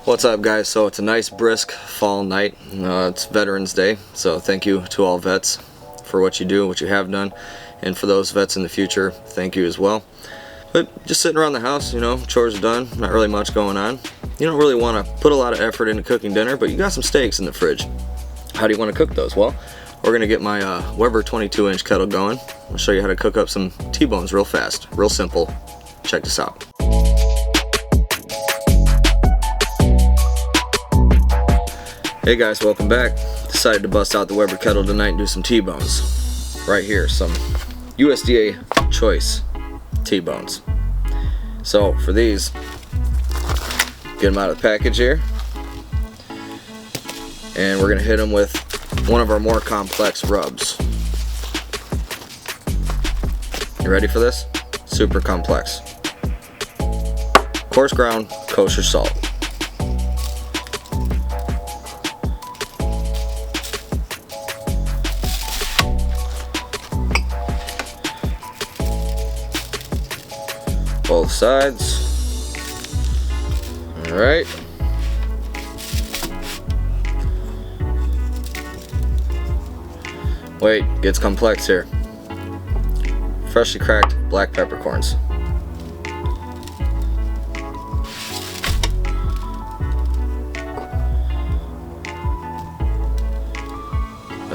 What's up, guys? So it's a nice brisk fall night. It's Veterans Day, so thank you to all vets for what you do, what you have done, and for those vets in the future, thank you as well. But just sitting around the house, you know, chores are done, not really much going on. You don't really want to put a lot of effort into cooking dinner, but you got some steaks in the fridge. How do you want to cook those? Well, we're going to get my Weber 22-inch kettle going. I'll show you how to cook up some T-bones real fast, real simple. Check this out. Hey guys, welcome back. Decided to bust out the Weber kettle tonight and do some T-bones. Right here, some USDA choice T-bones. So for these, get them out of the package here, and we're gonna hit them with one of our more complex rubs. You ready for this? Super complex. Coarse ground kosher salt. Both sides. Alright. Wait, gets complex here. Freshly cracked black peppercorns.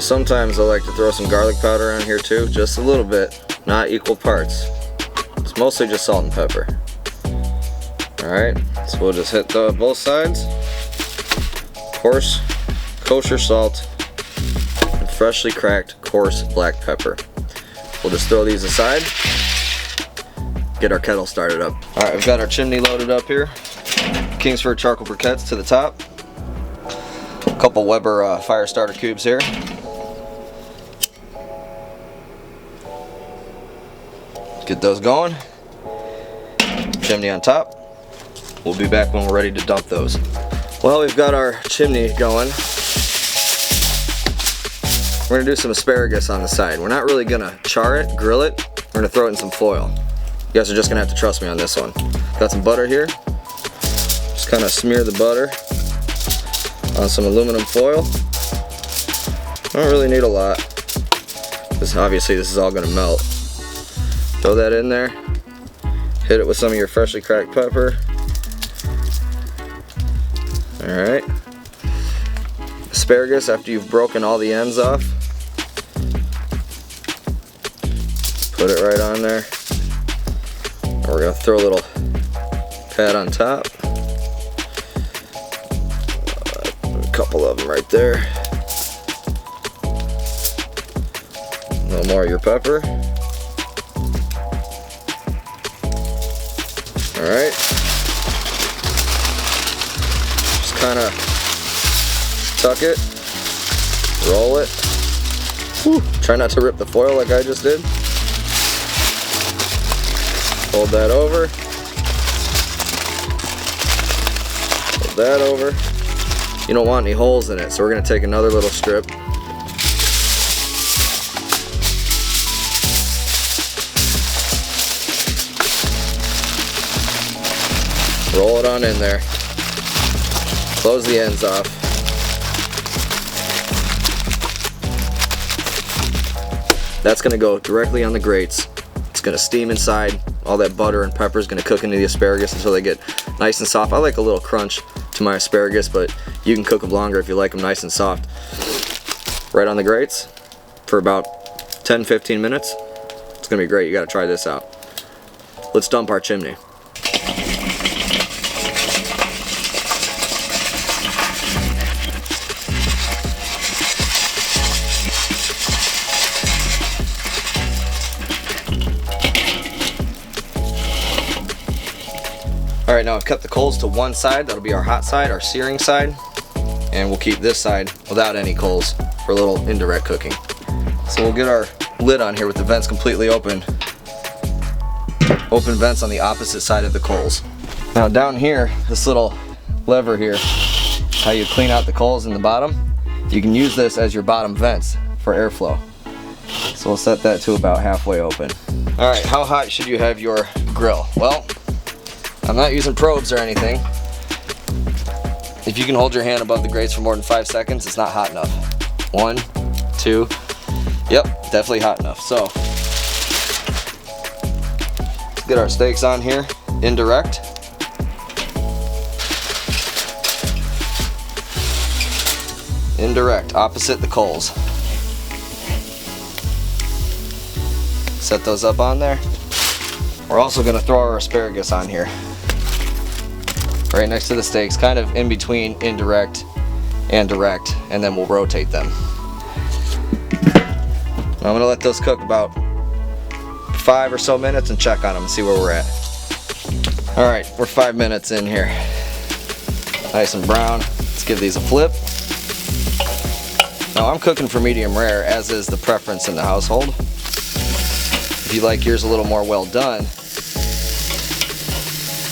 Sometimes I like to throw some garlic powder on here too, just a little bit, not equal parts. It's mostly just salt and pepper. Alright, so we'll just hit both sides. Coarse kosher salt and freshly cracked coarse black pepper. We'll just throw these aside, get our kettle started up. Alright, we've got our chimney loaded up here. Kingsford charcoal briquettes to the top. A couple Weber Firestarter cubes here. Get those going. Chimney on top. We'll be back when we're ready to dump those. Well, we've got our chimney going. We're gonna do some asparagus on the side. We're not really gonna char it, grill it. We're gonna throw it in some foil. You guys are just gonna have to trust me on this one. Got some butter here. Just kind of smear the butter on some aluminum foil. Don't really need a lot, because obviously this is all gonna melt. Throw that in there. Hit it with some of your freshly cracked pepper. Alright. Asparagus, after you've broken all the ends off, put it right on there. And we're going to throw a little pat on top. A couple of them right there. A little more of your pepper. Alright. Just kind of tuck it, roll it. Whew. Try not to rip the foil like I just did. Fold that over. Fold that over. You don't want any holes in it, so we're going to take another little strip. Roll it on in there. Close the ends off. That's going to go directly on the grates. It's going to steam inside. All that butter and pepper is going to cook into the asparagus until they get nice and soft. I like a little crunch to my asparagus, but you can cook them longer if you like them nice and soft. Right on the grates for about 10-15 minutes. It's going to be great. You got to try this out. Let's dump our chimney. Alright, now I've kept the coals to one side. That'll be our hot side, our searing side. And we'll keep this side without any coals for a little indirect cooking. So we'll get our lid on here with the vents completely open. Open vents on the opposite side of the coals. Now down here, this little lever here, how you clean out the coals in the bottom, you can use this as your bottom vents for airflow. So we'll set that to about halfway open. Alright, how hot should you have your grill? Well, I'm not using probes or anything. If you can hold your hand above the grates for more than 5 seconds, it's not hot enough. 1, 2, yep, definitely hot enough. So, let's get our steaks on here, indirect. Indirect, opposite the coals. Set those up on there. We're also gonna throw our asparagus on here. Right next to the steaks, kind of in between indirect and direct, and then we'll rotate them. I'm gonna let those cook about 5 or so minutes and check on them and see where we're at. Alright, we're 5 minutes in here. Nice and brown. Let's give these a flip. Now I'm cooking for medium rare, as is the preference in the household. If you like yours a little more well done,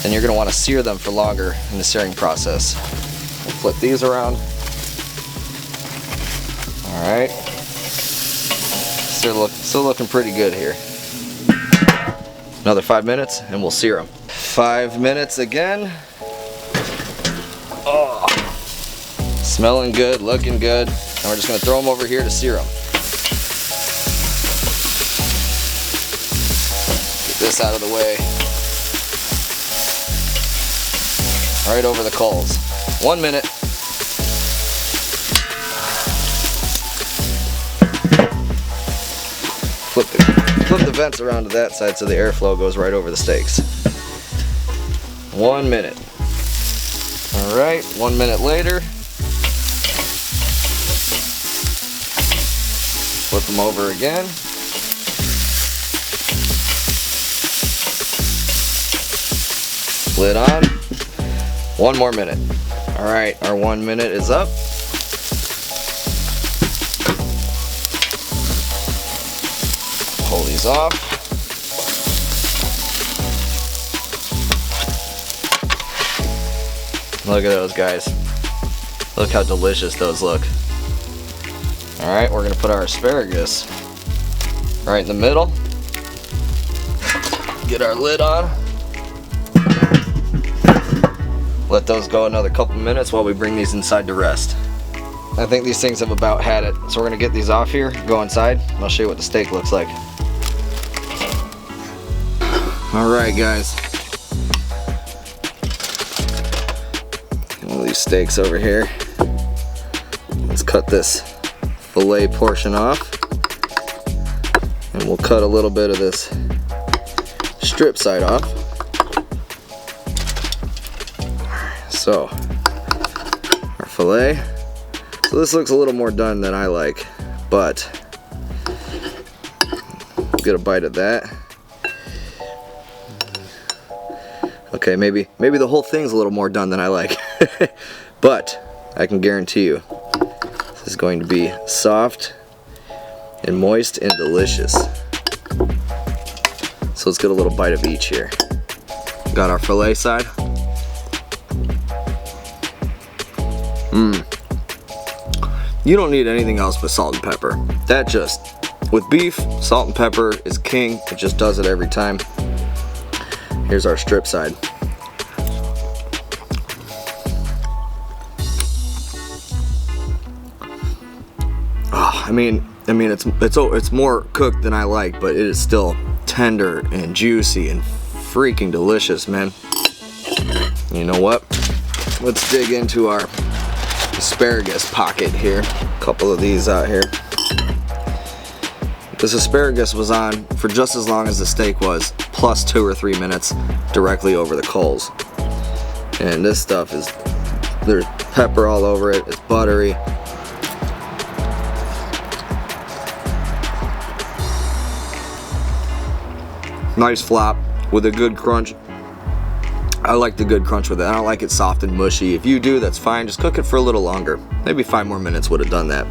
then you're going to want to sear them for longer in the searing process. We'll flip these around. Alright. Still looking pretty good here. Another 5 minutes and we'll sear them. 5 minutes again. Oh, smelling good, looking good. And we're just going to throw them over here to sear them. Get this out of the way. Right over the coals. 1 minute. Flip the vents around to that side so the airflow goes right over the steaks. 1 minute. Alright, 1 minute later. Flip them over again. Lid on. 1 more minute. Alright, our 1 minute is up. Pull these off. Look at those guys. Look how delicious those look. Alright, we're going to put our asparagus right in the middle. Get our lid on. Let those go another couple minutes while we bring these inside to rest. I think these things have about had it. So we're going to get these off here, go inside, and I'll show you what the steak looks like. Alright guys. One of these steaks over here. Let's cut this fillet portion off. And we'll cut a little bit of this strip side off. So, our fillet. So this looks a little more done than I like, but get a bite of that. Okay, maybe the whole thing's a little more done than I like, but I can guarantee you this is going to be soft and moist and delicious. So let's get a little bite of each here. Got our fillet side. You don't need anything else but salt and pepper. That just, with beef, salt and pepper is king. It just does it every time. Here's our strip side. Oh, I mean it's more cooked than I like, but it is still tender and juicy and freaking delicious, man. You know what? Let's dig into our asparagus pocket here. A couple of these out here. This asparagus was on for just as long as the steak was, plus 2 or 3 minutes directly over the coals. And this stuff is, there's pepper all over it, it's buttery. Nice flop with a good crunch. I like the good crunch with it. I don't like it soft and mushy. If you do, that's fine. Just cook it for a little longer. Maybe 5 more minutes would have done that.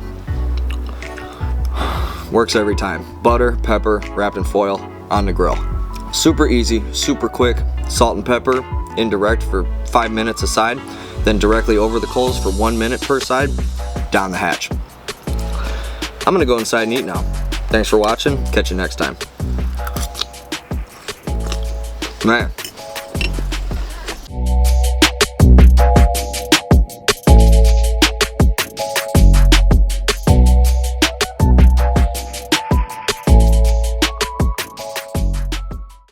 Works every time. Butter, pepper, wrapped in foil, on the grill. Super easy, super quick. Salt and pepper, indirect for 5 minutes a side. Then directly over the coals for 1 minute per side. Down the hatch. I'm gonna go inside and eat now. Thanks for watching. Catch you next time. Man.